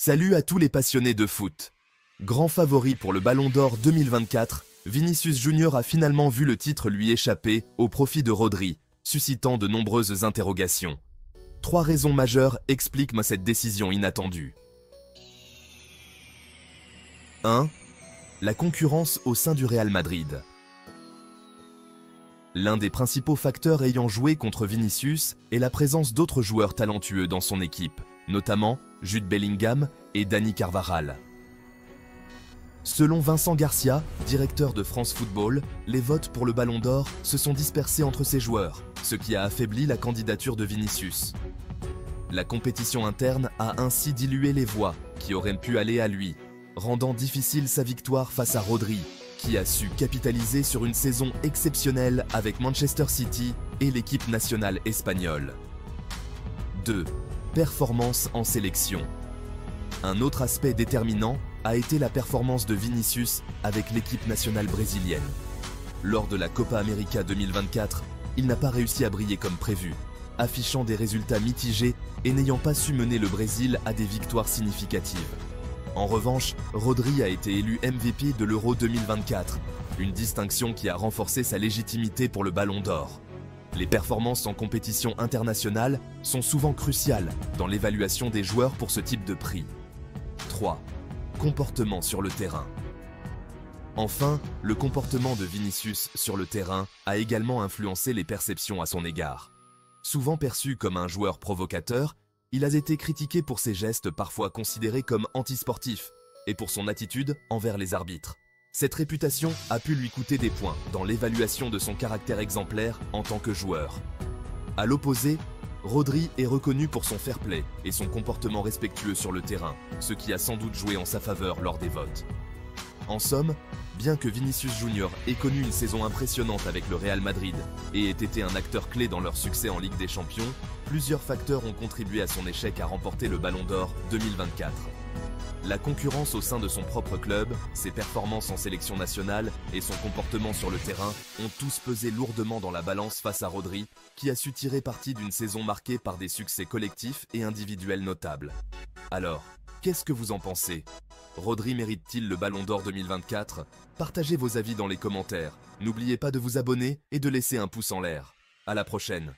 Salut à tous les passionnés de foot. Grand favori pour le Ballon d'Or 2024, Vinicius Junior a finalement vu le titre lui échapper au profit de Rodri, suscitant de nombreuses interrogations. 3 raisons majeures expliquent cette décision inattendue. 1. La concurrence au sein du Real Madrid. L'un des principaux facteurs ayant joué contre Vinicius est la présence d'autres joueurs talentueux dans son équipe, notamment Jude Bellingham et Dani Carvajal. Selon Vincent Garcia, directeur de France Football, les votes pour le Ballon d'Or se sont dispersés entre ces joueurs, ce qui a affaibli la candidature de Vinicius. La compétition interne a ainsi dilué les voix qui auraient pu aller à lui, rendant difficile sa victoire face à Rodri, qui a su capitaliser sur une saison exceptionnelle avec Manchester City et l'équipe nationale espagnole. 2. Performance en sélection. Un autre aspect déterminant a été la performance de Vinicius avec l'équipe nationale brésilienne. Lors de la Copa América 2024, il n'a pas réussi à briller comme prévu, affichant des résultats mitigés et n'ayant pas su mener le Brésil à des victoires significatives. En revanche, Rodri a été élu MVP de l'Euro 2024, une distinction qui a renforcé sa légitimité pour le Ballon d'Or. Les performances en compétition internationale sont souvent cruciales dans l'évaluation des joueurs pour ce type de prix. 3. Comportement sur le terrain. Enfin, le comportement de Vinicius sur le terrain a également influencé les perceptions à son égard. Souvent perçu comme un joueur provocateur, il a été critiqué pour ses gestes parfois considérés comme antisportifs et pour son attitude envers les arbitres. Cette réputation a pu lui coûter des points dans l'évaluation de son caractère exemplaire en tant que joueur. À l'opposé, Rodri est reconnu pour son fair play et son comportement respectueux sur le terrain, ce qui a sans doute joué en sa faveur lors des votes. En somme, bien que Vinicius Junior ait connu une saison impressionnante avec le Real Madrid et ait été un acteur clé dans leur succès en Ligue des Champions, plusieurs facteurs ont contribué à son échec à remporter le Ballon d'Or 2024. La concurrence au sein de son propre club, ses performances en sélection nationale et son comportement sur le terrain ont tous pesé lourdement dans la balance face à Rodri, qui a su tirer parti d'une saison marquée par des succès collectifs et individuels notables. Alors, qu'est-ce que vous en pensez ? Rodri mérite-t-il le Ballon d'Or 2024 ? Partagez vos avis dans les commentaires. N'oubliez pas de vous abonner et de laisser un pouce en l'air. À la prochaine.